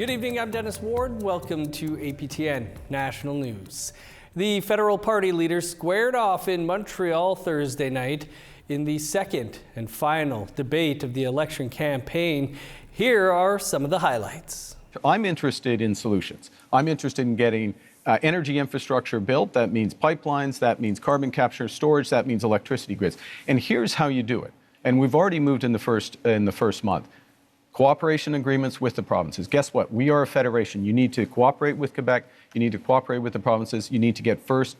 Good evening, I'm Dennis Ward. Welcome to APTN National News. The federal party leaders squared off in Montreal Thursday night in the second and final debate of the election campaign. Here are some of the highlights. I'm interested in solutions. I'm interested in getting energy infrastructure built. That means pipelines, that means carbon capture, storage, that means electricity grids. And here's how you do it. And we've already moved in the first month. Cooperation agreements with the provinces. Guess what? We are a federation. You need to cooperate with Quebec. You need to cooperate with the provinces. You need to get First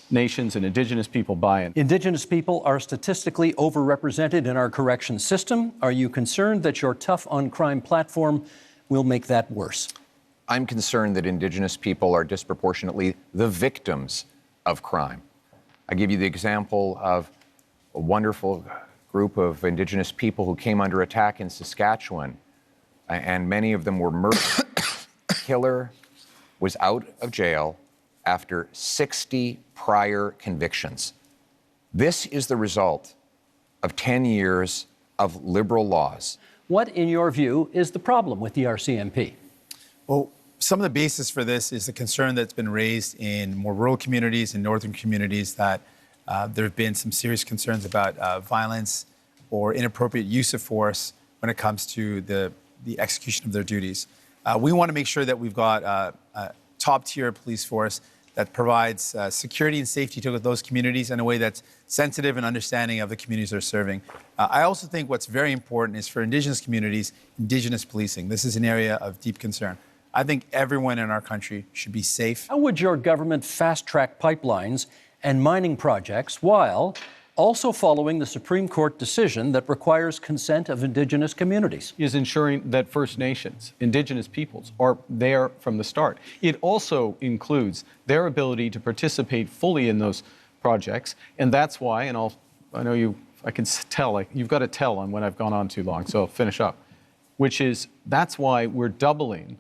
Nations and Indigenous people buy-in. Indigenous people are statistically overrepresented in our corrections system. Are you concerned that your Tough on Crime platform will make that worse? I'm concerned that Indigenous people are disproportionately the victims of crime. I give you the example of a wonderful group of Indigenous people who came under attack in Saskatchewan, and many of them were murdered. Killer was out of jail after 60 prior convictions. This is the result of 10 years of Liberal laws. What, in your view, is the problem with the RCMP? Well, some of the basis for this is the concern that's been raised in more rural communities and northern communities that there have been some serious concerns about violence or inappropriate use of force when it comes to the execution of their duties. We want to make sure that we've got a top-tier police force that provides security and safety to those communities in a way that's sensitive and understanding of the communities they're serving. I also think what's very important is for Indigenous communities, Indigenous policing. This is an area of deep concern. I think everyone in our country should be safe. How would your government fast-track pipelines and mining projects while also following the Supreme Court decision that requires consent of Indigenous communities? Is ensuring that First Nations, Indigenous peoples, are there from the start. It also includes their ability to participate fully in those projects, and that's why, and I can tell, you've got to tell on when I've gone on too long, so I'll finish up, which is, that's why we're doubling.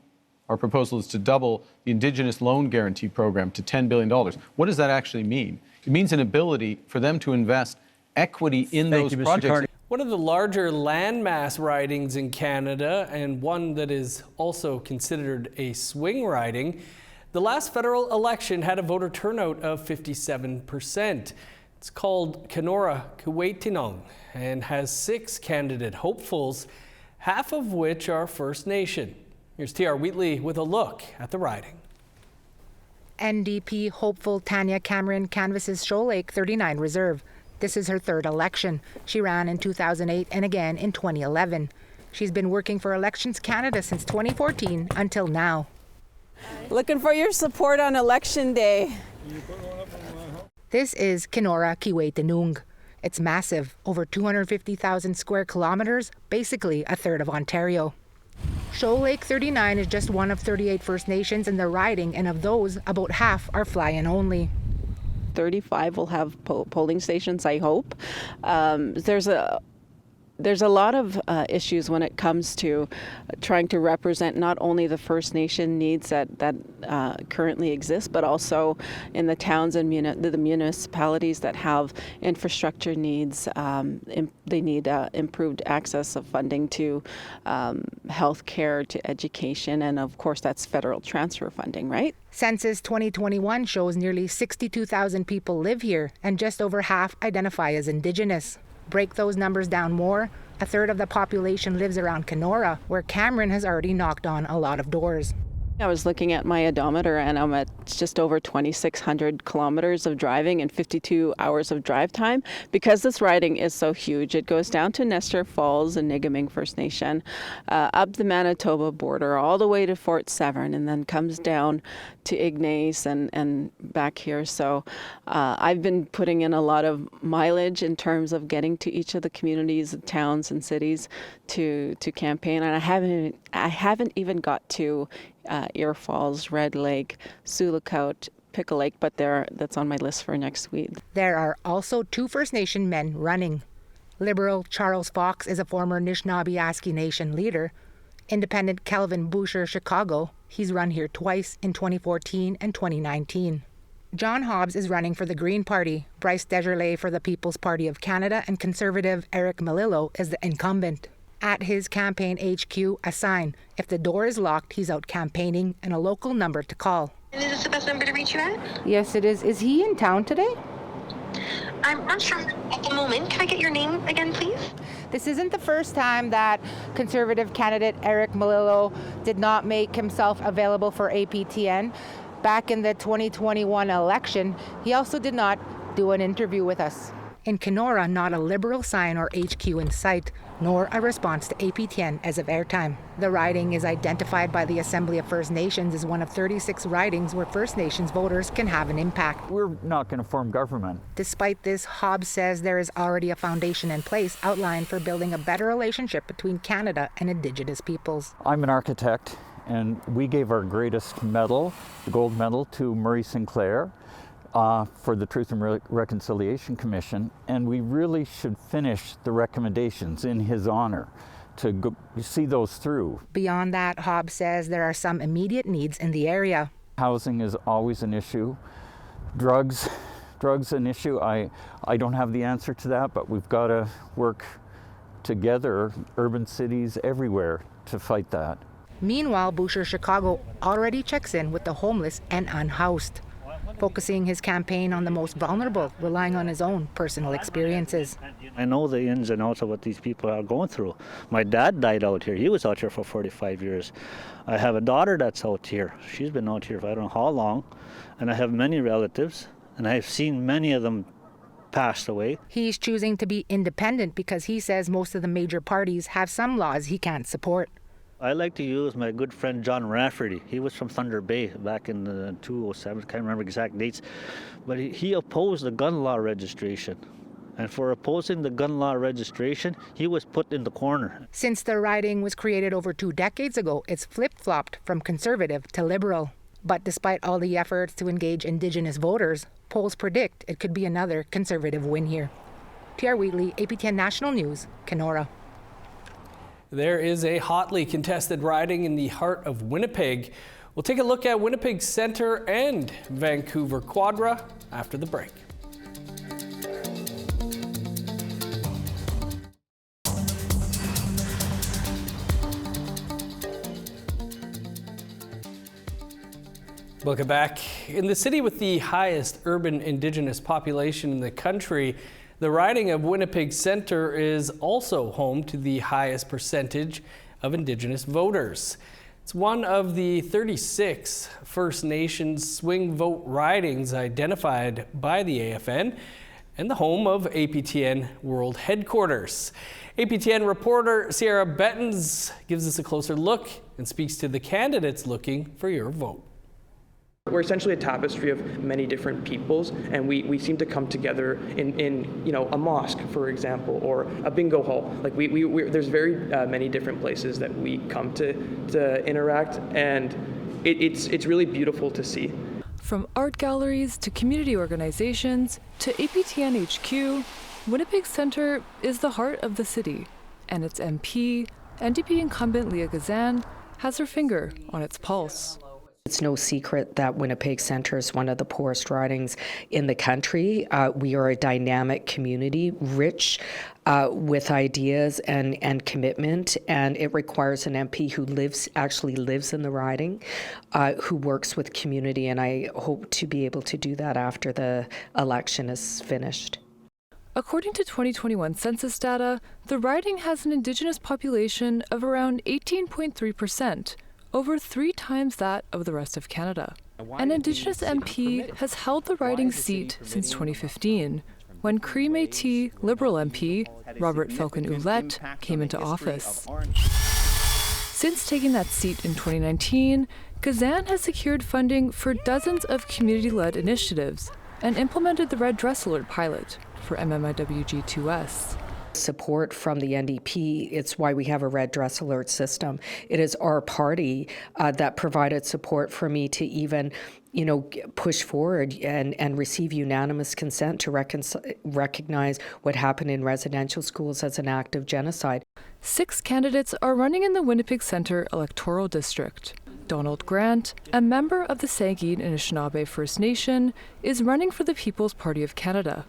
Our proposal is to double the Indigenous Loan Guarantee Program to $10 billion. What does that actually mean? It means an ability for them to invest equity in those projects. One of the larger landmass ridings in Canada, and one that is also considered a swing riding, the last federal election had a voter turnout of 57%. It's called Kenora, Kiiwetinoong, and has 6 candidate hopefuls, half of which are First Nation. Here's T.R. Wheatley with a look at the riding. NDP hopeful Tanya Cameron canvasses Shoal Lake 39 Reserve. This is her third election. She ran in 2008 and again in 2011. She's been working for Elections Canada since 2014 until now. Looking for your support on election day. This is Kenora, Kiiwetinoong. It's massive, over 250,000 square kilometers, basically a third of Ontario. Shoal Lake 39 is just one of 38 First Nations in the riding, and of those, about half are fly-in only. 35 will have polling stations, I hope. There's a lot of issues when it comes to trying to represent not only the First Nation needs that currently exist, but also in the towns and the municipalities that have infrastructure needs. They need improved access of funding to health care, to education, and of course that's federal transfer funding, right? Census 2021 shows nearly 62,000 people live here, and just over half identify as Indigenous. Break those numbers down more, a third of the population lives around Kenora, where Cameron has already knocked on a lot of doors. I was looking at my odometer and I'm at just over 2,600 kilometers of driving and 52 hours of drive time. Because this riding is so huge, it goes down to Nestor Falls and Nijmegen First Nation, up the Manitoba border, all the way to Fort Severn, and then comes down to Ignace and back here. So I've been putting in a lot of mileage in terms of getting to each of the communities, towns and cities to campaign, and I haven't even got to Ear Falls, Red Lake, Sioux Lookout, Pickle Lake, but that's on my list for next week. There are also 2 First Nation men running. Liberal Charles Fox is a former Anishinaabe Nation leader. Independent Kelvin Boucher Chicago, he's run here twice in 2014 and 2019. John Hobbs is running for the Green Party, Bryce Desjardins for the People's Party of Canada, and Conservative Eric Melillo is the incumbent. At his campaign HQ, a sign. If the door is locked, he's out campaigning, and a local number to call. And is this the best number to reach you at? Yes, it is. Is he in town today? I'm not sure at the moment. Can I get your name again, please? This isn't the first time that Conservative candidate Eric Malillo did not make himself available for APTN. Back in the 2021 election, he also did not do an interview with us. In Kenora, not a Liberal sign or HQ in sight, nor a response to APTN as of airtime. The riding is identified by the Assembly of First Nations as one of 36 ridings where First Nations voters can have an impact. We're not going to form government. Despite this, Hobbs says there is already a foundation in place outlined for building a better relationship between Canada and Indigenous peoples. I'm an architect, and we gave our greatest medal, the gold medal, to Murray Sinclair for the Truth and Reconciliation Commission, and we really should finish the recommendations in his honor to see those through. Beyond that, Hobbs says there are some immediate needs in the area. Housing is always an issue. Drugs an issue. I don't have the answer to that, but we've got to work together, urban cities everywhere, to fight that. Meanwhile, Boucher Chicago already checks in with the homeless and unhoused, focusing his campaign on the most vulnerable, relying on his own personal experiences. I know the ins and outs of what these people are going through. My dad died out here. He was out here for 45 years. I have a daughter that's out here. She's been out here for I don't know how long. And I have many relatives, and I've seen many of them passed away. He's choosing to be independent because he says most of the major parties have some laws he can't support. I like to use my good friend John Rafferty. He was from Thunder Bay back in 2007, can't remember exact dates, but he opposed the gun law registration. And for opposing the gun law registration, he was put in the corner. Since the riding was created over 2 decades ago, it's flip-flopped from Conservative to Liberal. But despite all the efforts to engage Indigenous voters, polls predict it could be another Conservative win here. T.R. Wheatley, APTN National News, Kenora. There is a hotly contested riding in the heart of Winnipeg. We'll take a look at Winnipeg Centre and Vancouver Quadra after the break. Welcome back. In the city with the highest urban Indigenous population in the country, the riding of Winnipeg Centre is also home to the highest percentage of Indigenous voters. It's one of the 36 First Nations swing vote ridings identified by the AFN and the home of APTN World Headquarters. APTN reporter Sierra Bettens gives us a closer look and speaks to the candidates looking for your vote. We're essentially a tapestry of many different peoples, and we seem to come together in a mosque, for example, or a bingo hall. Like there's very many different places that we come to interact, and it's really beautiful to see. From art galleries to community organizations to APTN HQ, Winnipeg Centre is the heart of the city, and its MP, NDP incumbent Leah Gazan, has her finger on its pulse. It's no secret that Winnipeg Centre is one of the poorest ridings in the country. We are a dynamic community, rich with ideas and commitment, and it requires an MP who actually lives in the riding, who works with community, and I hope to be able to do that after the election is finished. According to 2021 census data, the riding has an Indigenous population of around 18.3%. over 3 times that of the rest of Canada. An Indigenous MP has held the riding seat since 2015, when Cree Métis Liberal MP Robert Falcon-Ouellette came into office. Since taking that seat in 2019, Gazan has secured funding for dozens of community-led initiatives and implemented the Red Dress Alert pilot for MMIWG2S. Support from the NDP, it's why we have a Red Dress Alert system. It is our party that provided support for me to even, push forward and receive unanimous consent to recognize what happened in residential schools as an act of genocide. 6 candidates are running in the Winnipeg Centre electoral district. Donald Grant, a member of the Saugeen Anishinaabe First Nation, is running for the People's Party of Canada.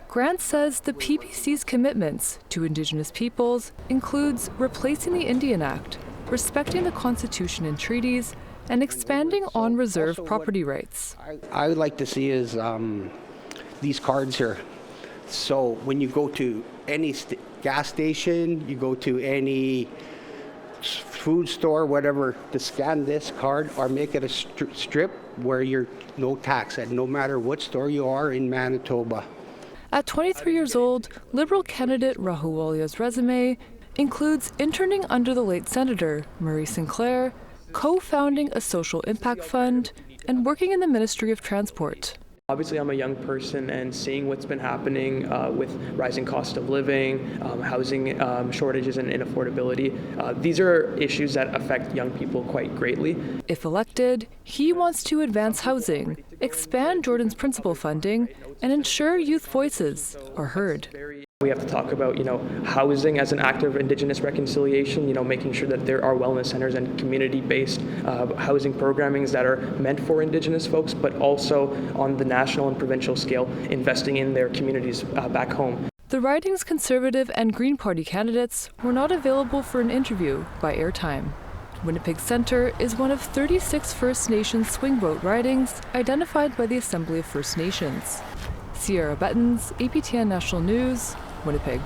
Grant says the PPC's commitments to Indigenous peoples includes replacing the Indian Act, respecting the Constitution and treaties, and expanding on reserve property rights. I would like to see is these cards here. So when you go to any gas station, you go to any food store, whatever, to scan this card or make it a strip where you're no tax at no matter what store you are in Manitoba. At 23 years old, Liberal candidate Rahul Walia's resume includes interning under the late Senator Murray Sinclair, co-founding a social impact fund, and working in the Ministry of Transport. Obviously, I'm a young person, and seeing what's been happening with rising cost of living, housing shortages, and affordability, these are issues that affect young people quite greatly. If elected, he wants to advance housing, expand Jordan's principal funding, and ensure youth voices are heard. We have to talk about, housing as an act of Indigenous reconciliation, making sure that there are wellness centers and community-based housing programmings that are meant for Indigenous folks, but also on the national and provincial scale, investing in their communities back home. The riding's Conservative and Green Party candidates were not available for an interview by airtime. Winnipeg Centre is one of 36 First Nations swing vote ridings identified by the Assembly of First Nations. Sierra Bettens, APTN National News, Winnipeg.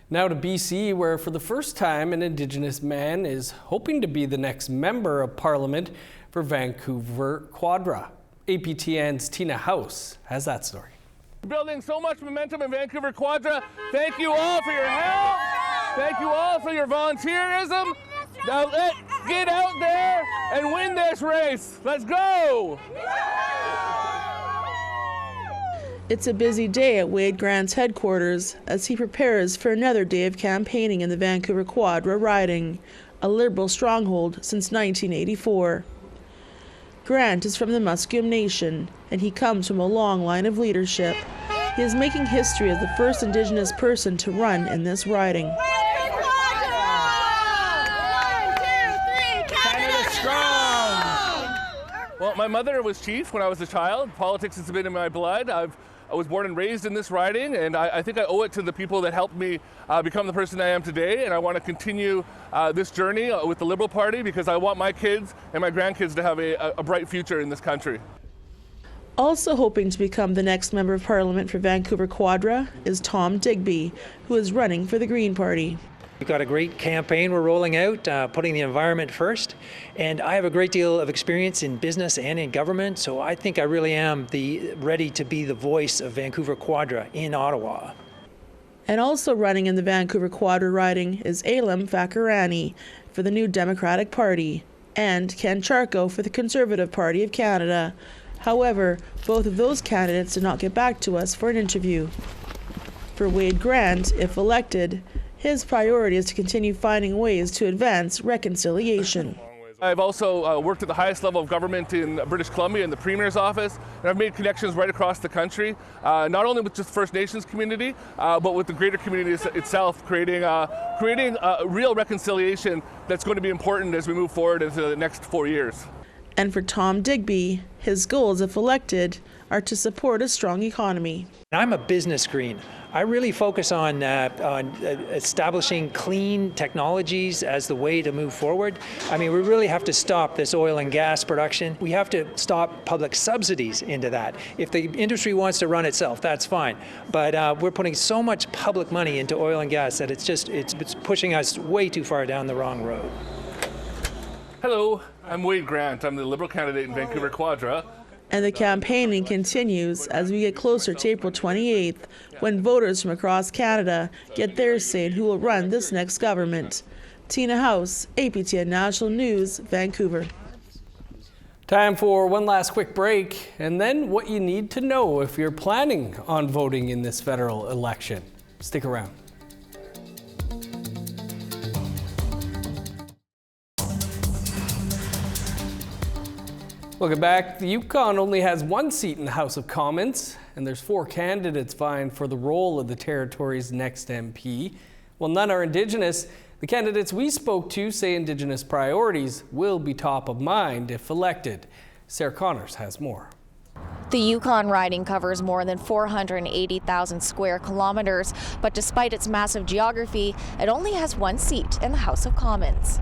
Now to BC, where for the first time an Indigenous man is hoping to be the next member of Parliament for Vancouver Quadra. APTN's Tina House has that story. Building so much momentum in Vancouver Quadra. Thank you all for your help. Thank you all for your volunteerism. Now let's get out there and win this race. Let's go! It's a busy day at Wade Grant's headquarters as he prepares for another day of campaigning in the Vancouver Quadra riding, a Liberal stronghold since 1984. Grant is from the Musqueam Nation, and he comes from a long line of leadership. He is making history as the first Indigenous person to run in this riding. Well, my mother was chief when I was a child. Politics has been in my blood. I was born and raised in this riding, and I think I owe it to the people that helped me become the person I am today, and I want to continue this journey with the Liberal Party because I want my kids and my grandkids to have a bright future in this country. Also hoping to become the next Member of Parliament for Vancouver Quadra is Tom Digby, who is running for the Green Party. We've got a great campaign we're rolling out, putting the environment first, and I have a great deal of experience in business and in government, so I think I really am ready to be the voice of Vancouver Quadra in Ottawa. And also running in the Vancouver Quadra riding is Alam Fakarani for the New Democratic Party and Ken Charco for the Conservative Party of Canada. However, both of those candidates did not get back to us for an interview. For Wade Grant, if elected, his priority is to continue finding ways to advance reconciliation. I've also worked at the highest level of government in British Columbia in the Premier's office, and I've made connections right across the country, not only with just the First Nations community, but with the greater community itself, creating real reconciliation that's going to be important as we move forward into the next 4 years. And for Tom Digby, his goals, if elected, are to support a strong economy. I'm a business green. I really focus on establishing clean technologies as the way to move forward. I mean, we really have to stop this oil and gas production. We have to stop public subsidies into that. If the industry wants to run itself, that's fine. But we're putting so much public money into oil and gas that it's pushing us way too far down the wrong road. Hello, I'm Wade Grant. I'm the Liberal candidate in Vancouver Quadra. And the campaigning continues as we get closer to April 28th, when voters from across Canada get their say in who will run this next government. Tina House, APTN National News, Vancouver. Time for one last quick break, and then what you need to know if you're planning on voting in this federal election. Stick around. Welcome back. The Yukon only has one seat in the House of Commons, and there's 4 candidates vying for the role of the territory's next MP. While none are Indigenous, the candidates we spoke to say Indigenous priorities will be top of mind if elected. Sarah Connors has more. The Yukon riding covers more than 480,000 square kilometers, but despite its massive geography, it only has one seat in the House of Commons.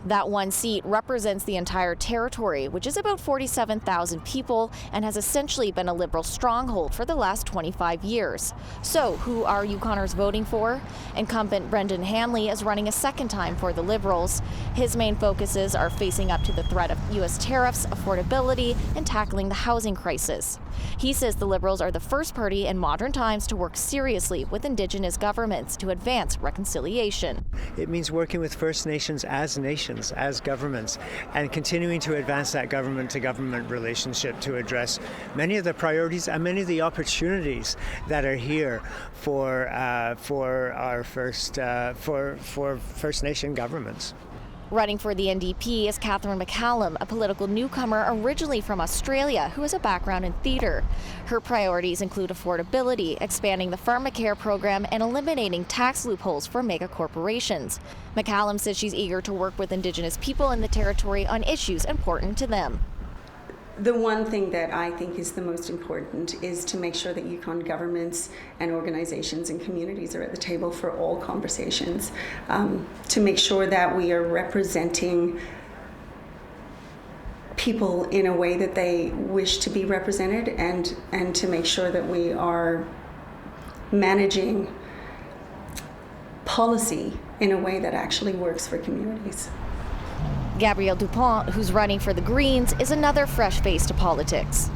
That one seat represents the entire territory, which is about 47,000 people and has essentially been a Liberal stronghold for the last 25 years. So, who are Yukoners voting for? Incumbent Brendan Hanley is running a second time for the Liberals. His main focuses are facing up to the threat of U.S. tariffs, affordability, and tackling the housing crisis. He says the Liberals are the first party in modern times to work seriously with Indigenous governments to advance reconciliation. It means working with First Nations, as governments, and continuing to advance that government-to-government relationship to address many of the priorities and many of the opportunities that are here for First Nation governments. Running for the NDP is Catherine McCallum, a political newcomer originally from Australia who has a background in theatre. Her priorities include affordability, expanding the pharmacare program, and eliminating tax loopholes for mega corporations. McCallum says she's eager to work with Indigenous people in the territory on issues important to them. The one thing that I think is the most important is to make sure that Yukon governments and organizations and communities are at the table for all conversations, to make sure that we are representing people in a way that they wish to be represented, and to make sure that we are managing policy in a way that actually works for communities. Gabrielle Dupont, who's running for the Greens, is another fresh face to politics.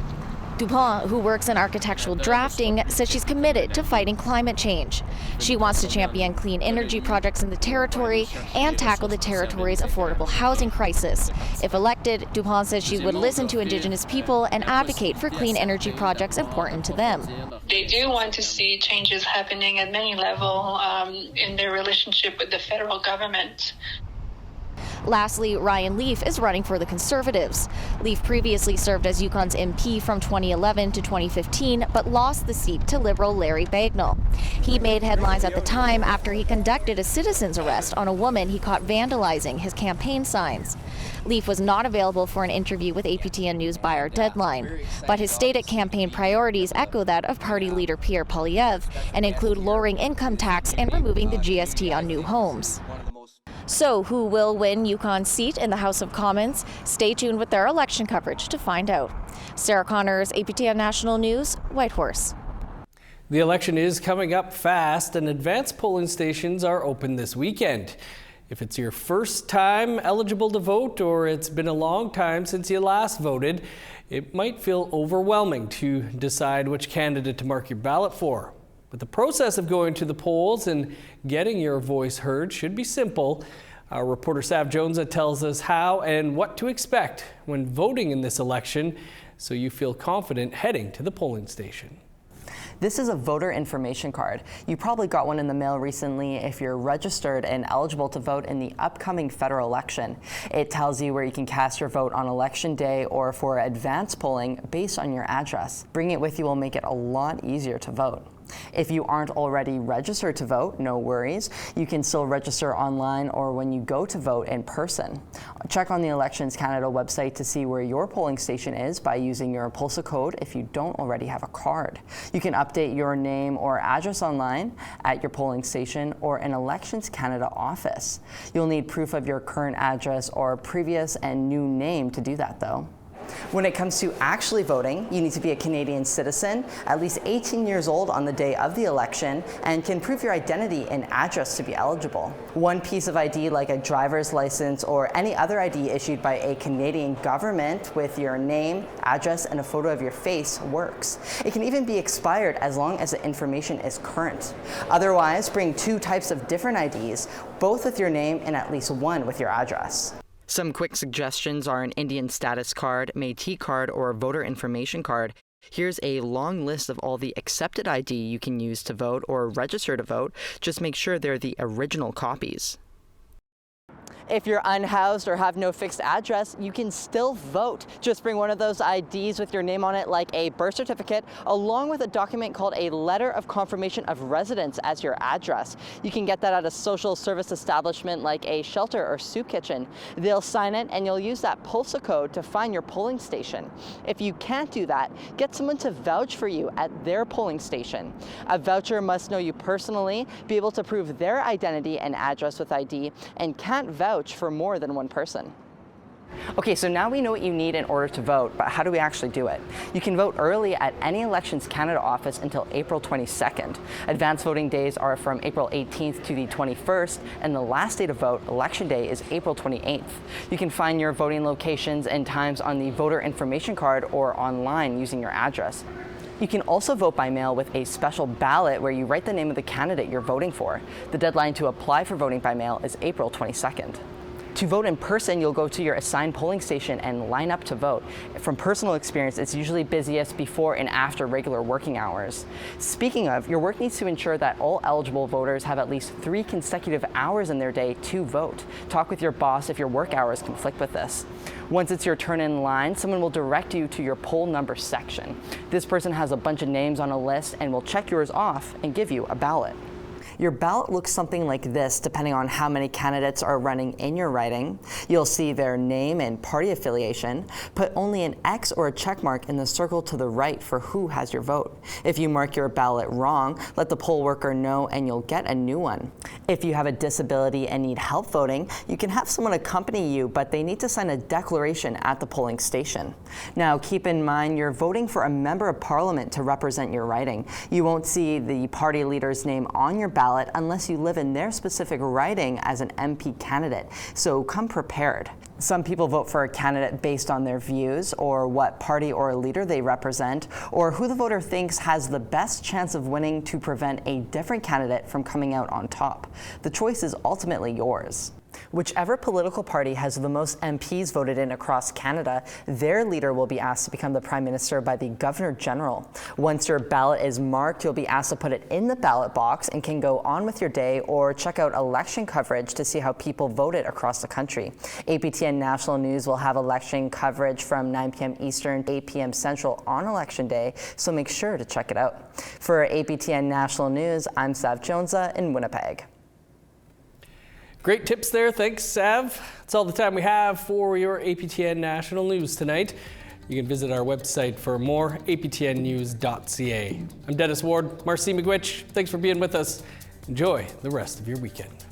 Dupont, who works in architectural drafting, says she's committed to fighting climate change. She wants to champion clean energy projects in the territory and tackle the territory's affordable housing crisis. If elected, Dupont says she would listen to Indigenous people and advocate for clean energy projects important to them. They do want to see changes happening at many levels in their relationship with the federal government. Lastly, Ryan Leaf is running for the Conservatives. Leaf previously served as Yukon's MP from 2011 to 2015, but lost the seat to Liberal Larry Bagnall. He made headlines at the time after he conducted a citizen's arrest on a woman he caught vandalizing his campaign signs. Leaf was not available for an interview with APTN News by our deadline, but his stated campaign priorities echo that of party leader Pierre Poilievre and include lowering income tax and removing the GST on new homes. So, who will win Yukon's seat in the House of Commons? Stay tuned with their election coverage to find out. Sarah Connors, APTN National News, Whitehorse. The election is coming up fast, and advanced polling stations are open this weekend. If it's your first time eligible to vote, or it's been a long time since you last voted, it might feel overwhelming to decide which candidate to mark your ballot for. But the process of going to the polls and getting your voice heard should be simple. Our reporter Sav Jonesa tells us how and what to expect when voting in this election, so you feel confident heading to the polling station. This is a voter information card. You probably got one in the mail recently if you're registered and eligible to vote in the upcoming federal election. It tells you where you can cast your vote on election day or for advanced polling based on your address. Bringing it with you will make it a lot easier to vote. If you aren't already registered to vote, no worries. You can still register online or when you go to vote in person. Check on the Elections Canada website to see where your polling station is by using your postal code if you don't already have a card. You can update your name or address online at your polling station or an Elections Canada office. You'll need proof of your current address or previous and new name to do that, though. When it comes to actually voting, you need to be a Canadian citizen, at least 18 years old on the day of the election, and can prove your identity and address to be eligible. One piece of ID, like a driver's license or any other ID issued by a Canadian government with your name, address, and a photo of your face works. It can even be expired as long as the information is current. Otherwise, bring two types of different IDs, both with your name and at least one with your address. Some quick suggestions are an Indian status card, Métis card, or a voter information card. Here's a long list of all the accepted ID you can use to vote or register to vote. Just make sure they're the original copies. If you're unhoused or have no fixed address, you can still vote. Just bring one of those IDs with your name on it, like a birth certificate, along with a document called a letter of confirmation of residence as your address. You can get that at a social service establishment like a shelter or soup kitchen. They'll sign it and you'll use that postal code to find your polling station. If you can't do that, get someone to vouch for you at their polling station. A voucher must know you personally, be able to prove their identity and address with ID, and can't vouch for more than one person. Okay, so now we know what you need in order to vote, but how do we actually do it? You can vote early at any Elections Canada office until April 22nd. Advance voting days are from April 18th to the 21st, and the last day to vote, Election Day, is April 28th. You can find your voting locations and times on the voter information card or online using your address. You can also vote by mail with a special ballot where you write the name of the candidate you're voting for. The deadline to apply for voting by mail is April 22nd. To vote in person, you'll go to your assigned polling station and line up to vote. From personal experience, it's usually busiest before and after regular working hours. Speaking of, your work needs to ensure that all eligible voters have at least 3 consecutive hours in their day to vote. Talk with your boss if your work hours conflict with this. Once it's your turn in line, someone will direct you to your poll number section. This person has a bunch of names on a list and will check yours off and give you a ballot. Your ballot looks something like this, depending on how many candidates are running in your riding. You'll see their name and party affiliation. Put only an X or a check mark in the circle to the right for who has your vote. If you mark your ballot wrong, let the poll worker know and you'll get a new one. If you have a disability and need help voting, you can have someone accompany you, but they need to sign a declaration at the polling station. Now, keep in mind you're voting for a member of parliament to represent your riding. You won't see the party leader's name on your ballot unless you live in their specific riding as an MP candidate, so come prepared. Some people vote for a candidate based on their views or what party or leader they represent, or who the voter thinks has the best chance of winning to prevent a different candidate from coming out on top. The choice is ultimately yours. Whichever political party has the most MPs voted in across Canada, their leader will be asked to become the Prime Minister by the Governor General. Once your ballot is marked, you'll be asked to put it in the ballot box and can go on with your day or check out election coverage to see how people voted across the country. APTN National News will have election coverage from 9 p.m. Eastern to 8 p.m. Central on Election Day, so make sure to check it out. For APTN National News, I'm Sav Jonesa in Winnipeg. Great tips there. Thanks, Sav. That's all the time we have for your APTN National News tonight. You can visit our website for more, aptnnews.ca. I'm Dennis Ward. Marcy McGuitch, thanks for being with us. Enjoy the rest of your weekend.